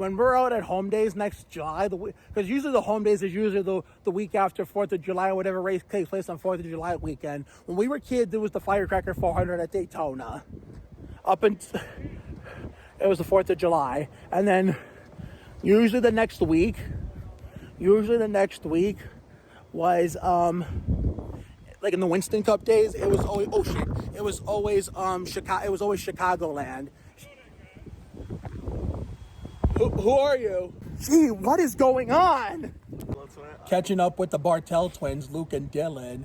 When we're out at home days next July, because usually the home days is usually the week after 4th of July or whatever race takes place on 4th of July weekend. When we were kids, it was the Firecracker 400 at Daytona. It was the 4th of July. And then usually the next week was like in the Winston Cup days, it was always Chicago. It was always Chicagoland. Who are you? Gee, what is going on? Catching up with the Bartell twins, Luke and Dylan.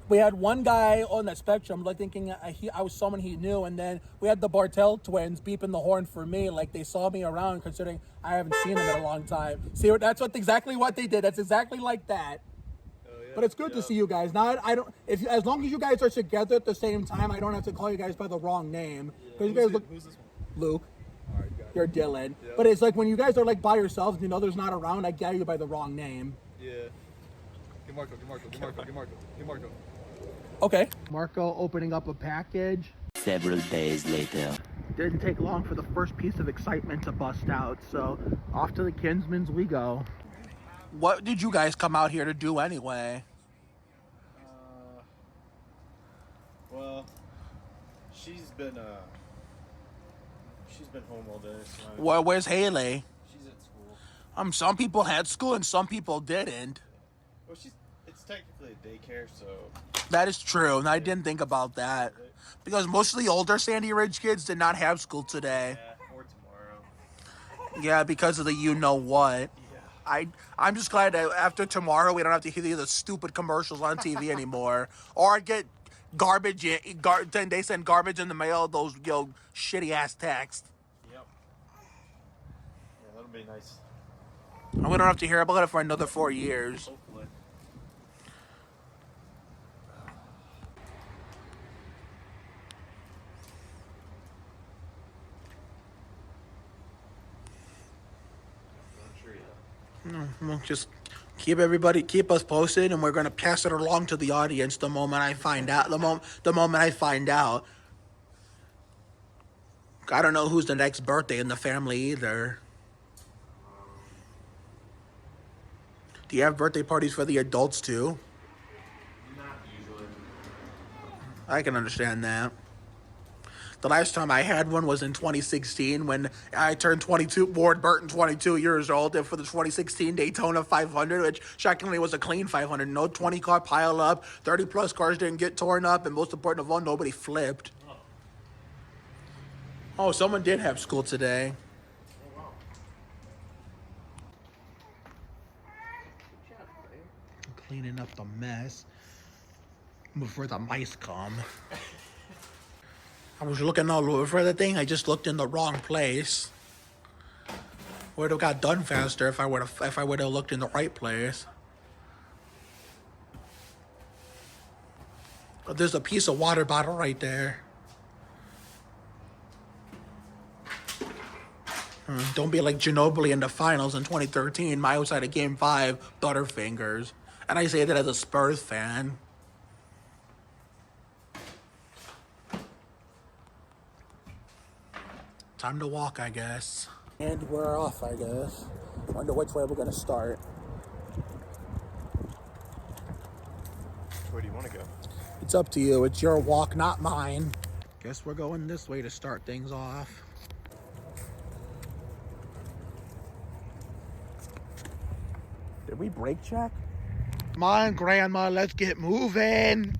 We had one guy on that spectrum, like thinking I was someone he knew, and then we had the Bartell twins beeping the horn for me, like they saw me around, considering I haven't seen them in a long time. See, that's exactly what they did. That's exactly like that. Yeah. But it's good to see you guys. Now as long as you guys are together at the same time, I don't have to call you guys by the wrong name. Who's this one? Luke. You're Dylan. Yep. But it's like when you guys are like by yourselves, there's not around, I get you by the wrong name. Yeah. Get Marco. Okay. Marco opening up a package. Several days later. Didn't take long for the first piece of excitement to bust out, so off to the Kinsmans we go. What did you guys come out here to do anyway? Well, she's been home all day. So Well, where's Haley? she's at school. Some people had school and some people didn't. Well, it's technically a daycare, so That is true, and I didn't think about that. Because most of the older Sandy Ridge kids did not have school today. yeah, or tomorrow. Yeah, because of the you-know-what. Yeah. I'm just glad that after tomorrow we don't have to hear the stupid commercials on TV anymore. Or I'd get garbage, then they send garbage in the mail, those shitty-ass texts. Yep. Yeah, that'll be nice. And we don't have to hear about it for another 4 years. Hopefully. We'll just keep us posted, and we're gonna pass it along to the audience the moment I find out. The moment I find out. I don't know who's the next birthday in the family either. Do you have birthday parties for the adults too? Not usually. I can understand that. The last time I had one was in 2016 when I turned 22, Ward Burton 22 years old, and for the 2016 Daytona 500, which shockingly was a clean 500. No 20 car pile up, 30 plus cars didn't get torn up, and most important of all, nobody flipped. Oh, someone did have school today. Oh, wow. Cleaning up the mess before the mice come. I was looking all over for the thing. I just looked in the wrong place. Would have got done faster if I would have looked in the right place. But there's a piece of water bottle right there. Don't be like Ginobili in the finals in 2013. My outside of Game 5, Butterfingers. And I say that as a Spurs fan. Time to walk, I guess. And we're off, I guess. Wonder which way we're gonna start. Where do you want to go? It's up to you. It's your walk, not mine. Guess we're going this way to start things off. Did we brake check? Come on, Grandma, let's get moving.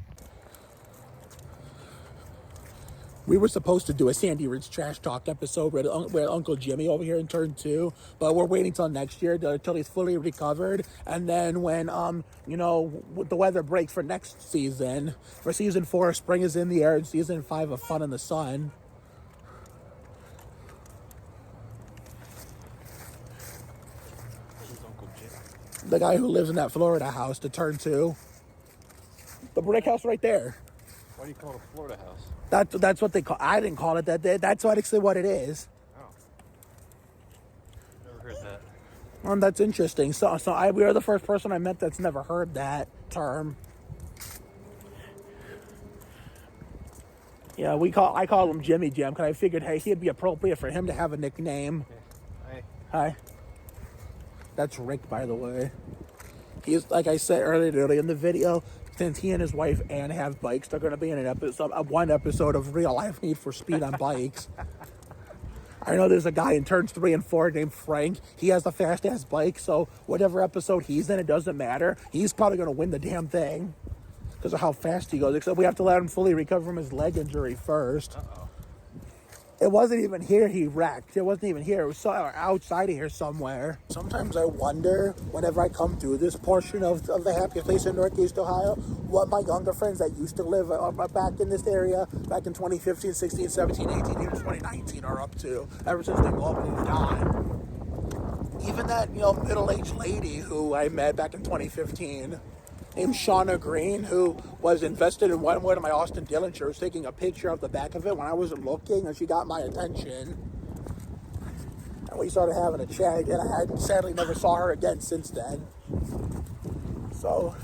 We were supposed to do a Sandy Ridge Trash Talk episode with Uncle Jimmy over here in turn 2, but we're waiting till next year till he's fully recovered. And then when, the weather breaks for next season, for season 4, spring is in the air, and season 5 of Fun in the Sun. Who's Uncle Jim? The guy who lives in that Florida house to turn 2. The brick house right there. Why do you call it a Florida house? That's what they call. I didn't call it that. That's actually what it is. Oh. Never heard that. That's interesting. We are the first person I met that's never heard that term. Yeah, I call him Jimmy Jim because I figured, hey, he'd be appropriate for him to have a nickname. I Hi. That's Rick, by the way. He's, like I said earlier in the video, since he and his wife Ann have bikes, they're going to be in one episode of Real Life Need for Speed on bikes. I know there's a guy in turns 3 and 4 named Frank. He has a fast-ass bike, so whatever episode he's in, it doesn't matter. He's probably going to win the damn thing because of how fast he goes, except we have to let him fully recover from his leg injury first. It wasn't even here he wrecked. It wasn't even here. It was outside of here somewhere. Sometimes I wonder, whenever I come through this portion of the happiest place in Northeast Ohio, what my younger friends that used to live back in this area, back in 2015, 16, 17, 18, even 2019 are up to, ever since they all moved on. Even that, middle-aged lady who I met back in 2015, named Shauna Green, who was invested in one of my Austin Dillon shirts, taking a picture of the back of it when I wasn't looking, and she got my attention. And we started having a chat, and I sadly never saw her again since then. So,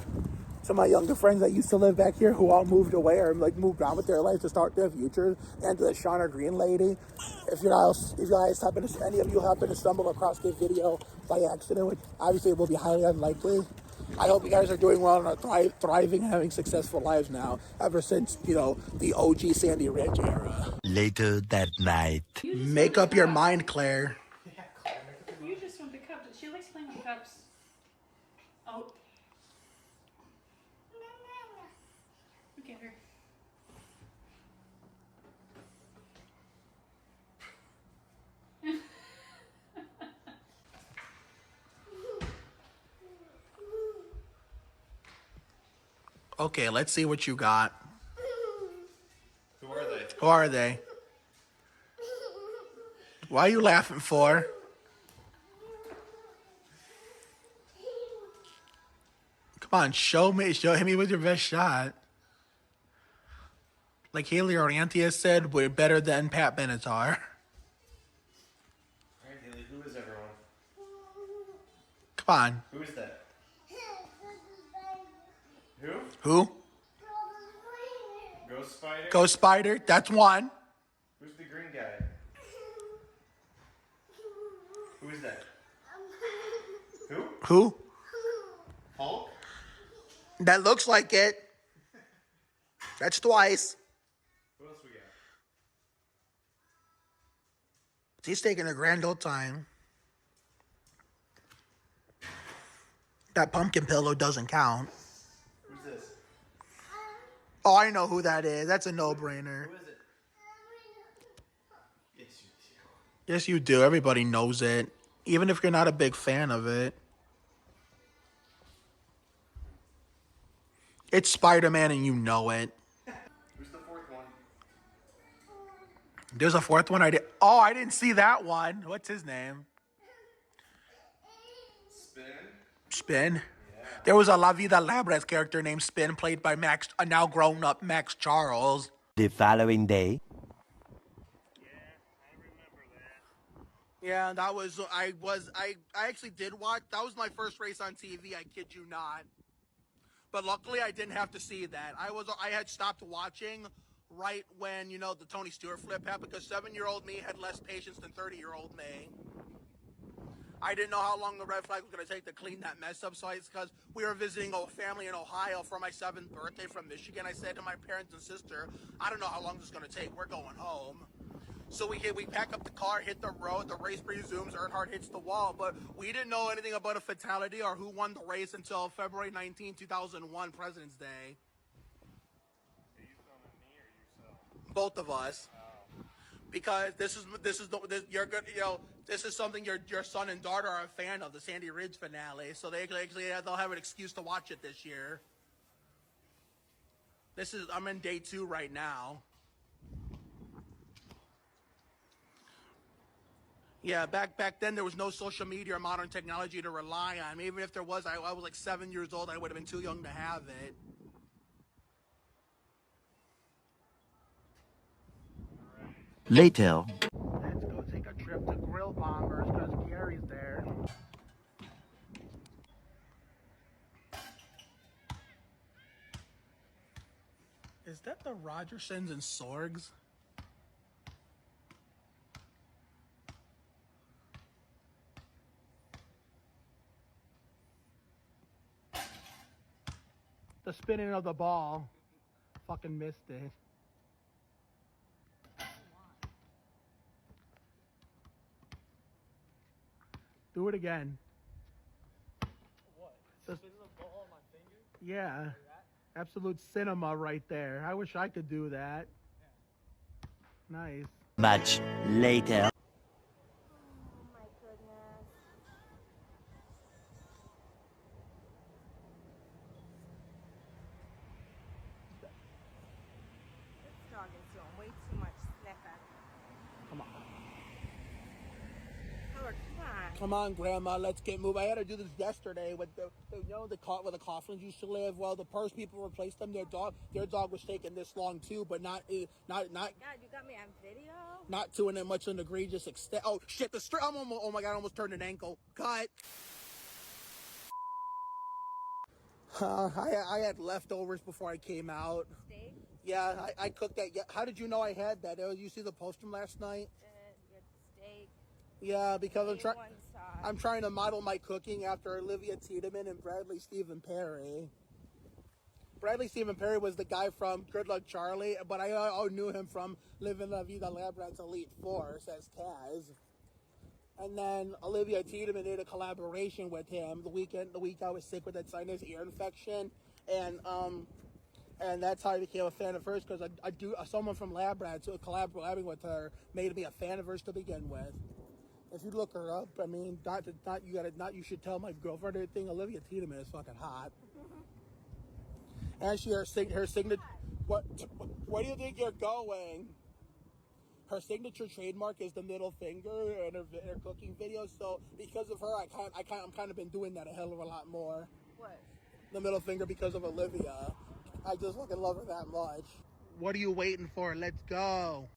some of my younger friends that used to live back here who all moved away or moved on with their life to start their futures, and to the Shauna Green lady, if you guys any of you happen to stumble across this video by accident, which obviously will be highly unlikely, I hope you guys are doing well and are thriving and having successful lives now, ever since, the OG Sandy Ridge era. Later that night. Make up your mind, Claire. You just want the cups. She likes playing with cups. Oh. Look at her. Okay, let's see what you got. Who are they? Who are they? Why are you laughing for? Come on, show hit me with your best shot. Like Haley Oriantia said, we're better than Pat Benatar. Alright, Haley, who is everyone? Come on. Who is that? Who? Who? Ghost Spider? Ghost Spider, that's one. Who's the green guy? Who is that? Who? Who? Hulk? That looks like it. That's twice. Who else we got? He's taking a grand old time. That pumpkin pillow doesn't count. Who's this? Oh, I know who that is. That's a no-brainer. Who is it? It's you two. Yes, you do. Everybody knows it. Even if you're not a big fan of it. It's Spider-Man and you know it. Who's the fourth one? There's a fourth one. I didn't see that one. What's his name? Spin. Yeah. There was a La Vida Labyrinth character named Spin, played by a now grown-up Max Charles. The following day. Yeah, that was, I actually did watch, that was my first race on TV, I kid you not. But luckily I didn't have to see that. I had stopped watching right when, the Tony Stewart flip happened, because 7-year-old me had less patience than 30-year-old me. I didn't know how long the red flag was going to take to clean that mess up, so because we were visiting a family in Ohio for my 7th birthday from Michigan, I said to my parents and sister, I don't know how long this is going to take, we're going home. So we pack up the car, hit the road, the race resumes, Earnhardt hits the wall, but we didn't know anything about a fatality or who won the race until February 19, 2001, President's Day. Are you filming me or yourself? Both of us. Because this is something your son and daughter are a fan of, the Sandy Ridge finale, so they'll have an excuse to watch it this year. I'm in day 2 right now. Yeah, back then there was no social media or modern technology to rely on. Even if there was, I was like 7 years old. I would have been too young to have it. Later. Let's go take a trip to Grill Bombers because Gary's there. Is that the Rogersons and Sorgs? The spinning of the ball. Fucking missed it. Do it again. What? The- Spin the ball on my finger? Yeah. Absolute cinema right there. I wish I could do that. Nice. Much later. Oh my goodness. This dog is doing way too much sniffing. Come on. Color, come on. Come on, Grandma, let's get moving. I had to do this yesterday with the where the Coughlins used to live. Well, the Purse people replaced them. Their dog was taking this long too, but not God, you got me on video? not to an much an egregious extent. Oh shit! Oh my god! I almost turned an ankle. Cut. I had leftovers before I came out. Steak? Yeah, I cooked that. Yeah. How did you know I had that? You see the post from last night? Good steak. Yeah, because A1 sauce. I'm trying to model my cooking after Olivia Tiedemann and Bradley Stephen Perry. Bradley Stephen Perry was the guy from Good Luck Charlie, but I knew him from Living La Vida Labrador's Elite Force as Taz. And then Olivia Tiedemann did a collaboration with him the week I was sick with that sinus ear infection, and that's how I became a fan of hers, because someone from Labrador, so collaborating with her made me a fan of hers to begin with. If you look her up, I mean, you should tell my girlfriend or anything. Olivia Tiedemann is fucking hot. And her signature. Where do you think you're going? Her signature trademark is the middle finger in her cooking videos. So because of her, I'm kind of been doing that a hell of a lot more. What? The middle finger, because of Olivia. I just fucking love her that much. What are you waiting for? Let's go.